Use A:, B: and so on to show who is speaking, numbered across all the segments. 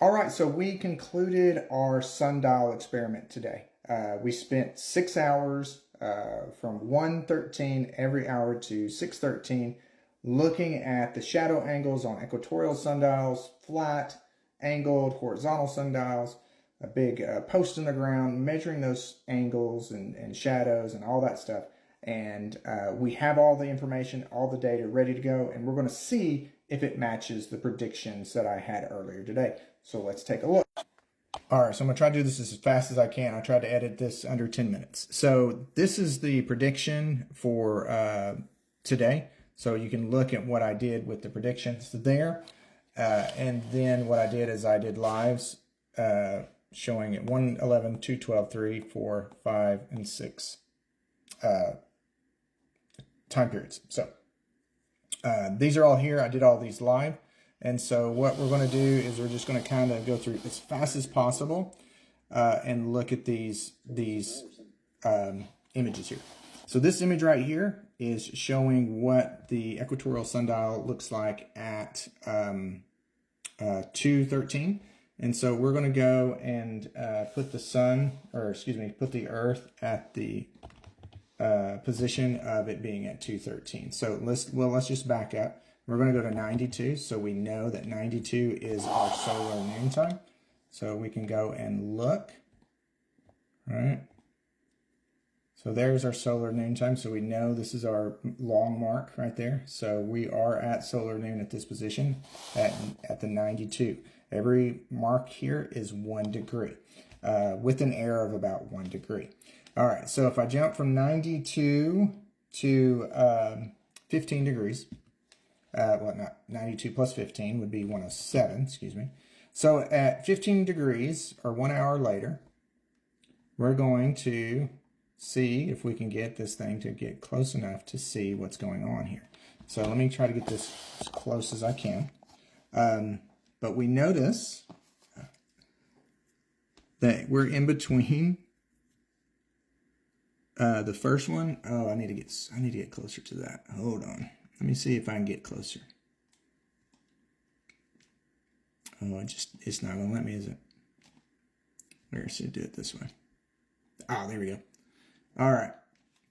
A: All right, so we concluded our sundial experiment today. We spent 6 hours from 1:13 every hour to 6:13 looking at the shadow angles on equatorial sundials, flat, angled, horizontal sundials, a big post in the ground, measuring those angles and shadows and all that stuff. And we have all the information, all the data ready to go, and we're going to see if it matches the predictions that I had earlier today. So let's take a look. All right, so I'm going to try to do this as fast as I can. I tried to edit this under 10 minutes. So this is the prediction for today. So you can look at what I did with the predictions there. And then what I did is I did lives showing at 1, 11, 2, 12, 3, 4, 5, and 6 time periods. So these are all here. I did all these live. And so what we're going to do is we're just going to kind of go through as fast as possible and look at these images here. So this image right here is showing what the equatorial sundial looks like at 2:13. And so we're going to go and put the sun, or excuse me, put the Earth at the position of it being at 2:13. So let's just back up. We're going to go to 92, so we know that 92 is our solar noon time. So we can go and look, right? So there's our solar noon time, so we know this is our long mark right there. So we are at solar noon at this position at the 92. Every mark here is 1 degree with an error of about 1 degree. All right, so if I jump from 92 to 15 degrees, well, not 92 plus 15 would be 107, excuse me. So at 15 degrees, or 1 hour later, we're going to see if we can get this thing to get close enough to see what's going on here. So let me try to get this as close as I can. But we notice that we're in between the first one. Oh, I need to get closer to that. Hold on. Let me see if I can get closer. Oh, it's not gonna let me, is it? Where should I do it this way? Ah, there we go. All right.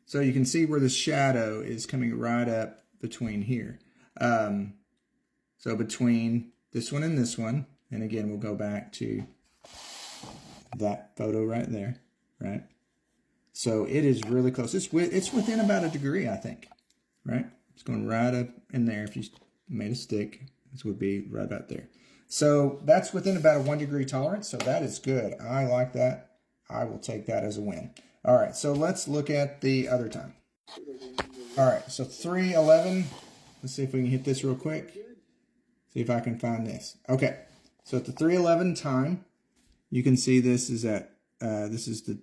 A: So you can see where the shadow is coming right up between here. So between this one and this one, and again, we'll go back to that photo right there, right? So it is really close. It's within about 1 degree, I think, right? It's going right up in there. If you made a stick, this would be right about there. So that's within about a 1 degree tolerance. So that is good. I like that. I will take that as a win. All right, so let's look at the other time. All right, so 3:11. Let's see if we can hit this real quick. See if I can find this. Okay, so at the 3:11 time, you can see this is at, this is the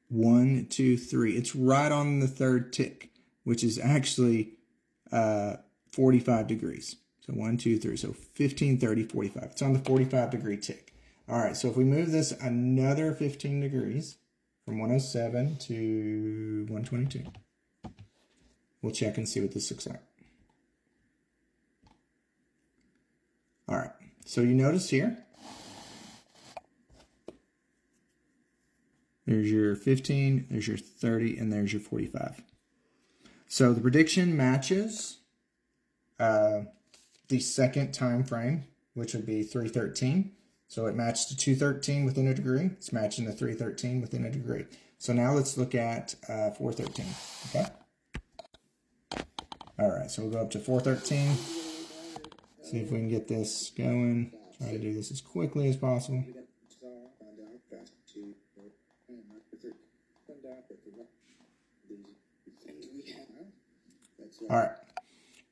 A: 1, 2, 3. It's right on the third tick, which is actually 45 degrees. So 1, 2, 3. So 15, 30, 45. It's on the 45 degree tick. All right, so if we move this another 15 degrees, from 107 to 122. We'll check and see what this looks like. All right, so you notice here, there's your 15, there's your 30, and there's your 45. So the prediction matches the second time frame, which would be 3:13. So it matched to 2:13 within 1 degree. It's matching to 3:13 within 1 degree. So now let's look at 4:13, okay? All right, so we'll go up to 4:13. See if we can get this going. Try to do this as quickly as possible. All right,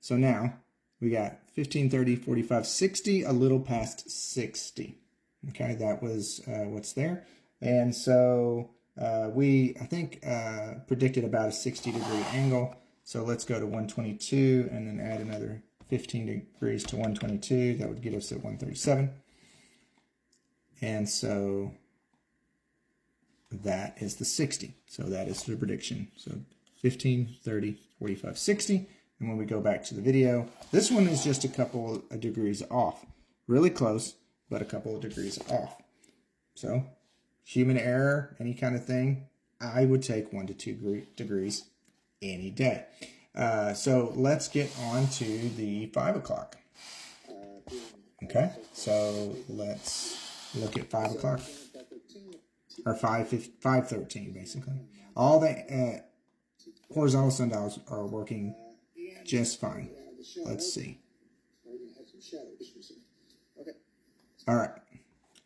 A: so now we got 15, 30, 45, 60, a little past 60. Okay, that was what's there. And so I think, predicted about a 60 degree angle. So let's go to 122 and then add another 15 degrees to 122. That would get us at 137. And so that is the 60. So that is the prediction. So 15, 30, 45, 60. And when we go back to the video, this one is just a couple of degrees off. Really close. but a couple of degrees off. So human error, any kind of thing, I would take 1 to 2 degrees any day. So let's get on to the 5 o'clock. Okay, so let's look at 5 o'clock, or 5:13 basically. All the horizontal sundials are working just fine. Let's see. All right,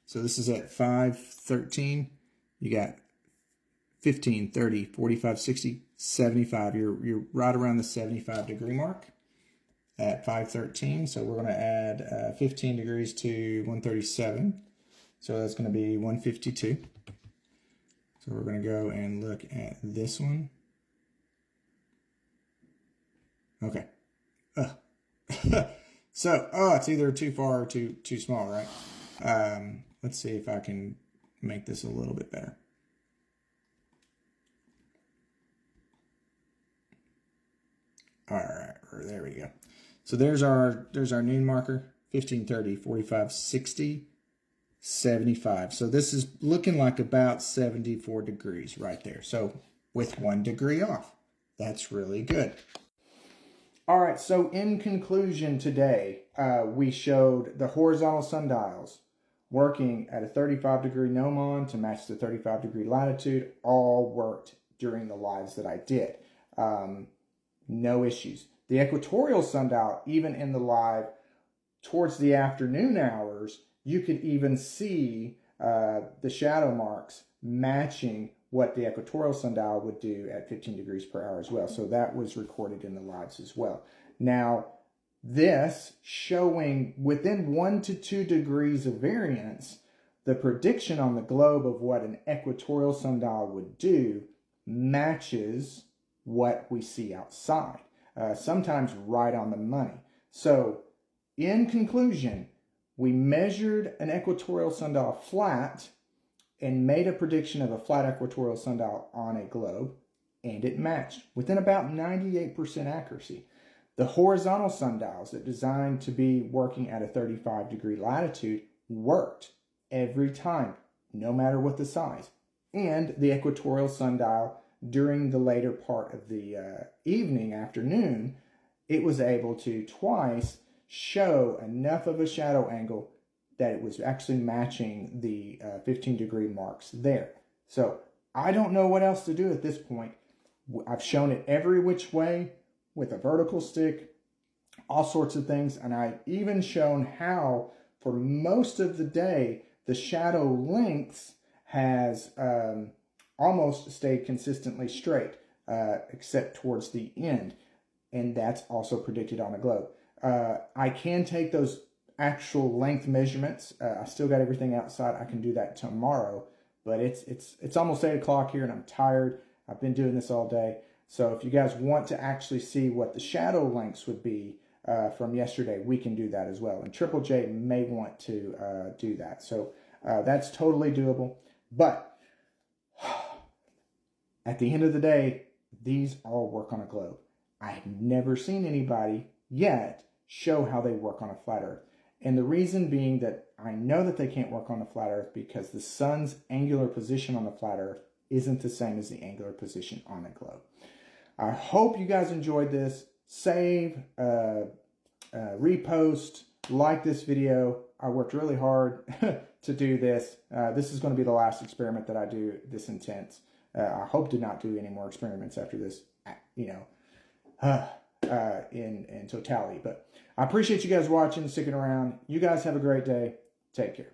A: so this is at 5:13. You got 15, 30, 45, 60, 75. You're right around the 75 degree mark at 5:13. So we're going to add 15 degrees to 137. So that's going to be 152. So we're going to go and look at this one. Okay. So, it's either too far or too small, right? Let's see if I can make this a little bit better. All right, there we go. So there's our noon marker, 15, 30, 45, 60, 75. So this is looking like about 74 degrees right there. So with 1 degree off, that's really good. All right, so in conclusion today, we showed the horizontal sundials working at a 35 degree gnomon to match the 35 degree latitude. All worked during the lives that I did. No issues. The equatorial sundial, even in the live towards the afternoon hours, you could even see the shadow marks matching what the equatorial sundial would do at 15 degrees per hour as well. So that was recorded in the lives as well. Now, this showing within 1 to 2 degrees of variance, the prediction on the globe of what an equatorial sundial would do matches what we see outside. Sometimes right on the money. So, in conclusion, we measured an equatorial sundial flat and made a prediction of a flat equatorial sundial on a globe, and it matched within about 98% accuracy. The horizontal sundials that designed to be working at a 35 degree latitude worked every time, no matter what the size. And the equatorial sundial, during the later part of the afternoon, it was able to twice show enough of a shadow angle that it was actually matching the 15 degree marks there. So I don't know what else to do at this point. I've shown it every which way with a vertical stick, all sorts of things, and I've even shown how for most of the day the shadow lengths has almost stayed consistently straight, except towards the end, and that's also predicted on a globe. I can take those actual length measurements. I still got everything outside. I can do that tomorrow, but it's almost 8 o'clock here and I'm tired. I've been doing this all day. So if you guys want to actually see what the shadow lengths would be from yesterday, we can do that as well. And Triple J may want to do that. So that's totally doable. But at the end of the day, these all work on a globe. I have never seen anybody yet show how they work on a flat Earth. And the reason being that I know that they can't work on a flat Earth because the sun's angular position on the flat Earth isn't the same as the angular position on a globe. I hope you guys enjoyed this. Save, repost, like this video. I worked really hard to do this. This is going to be the last experiment that I do this intense. I hope to not do any more experiments after this, in totality. But I appreciate you guys watching, sticking around. You guys have a great day. Take care.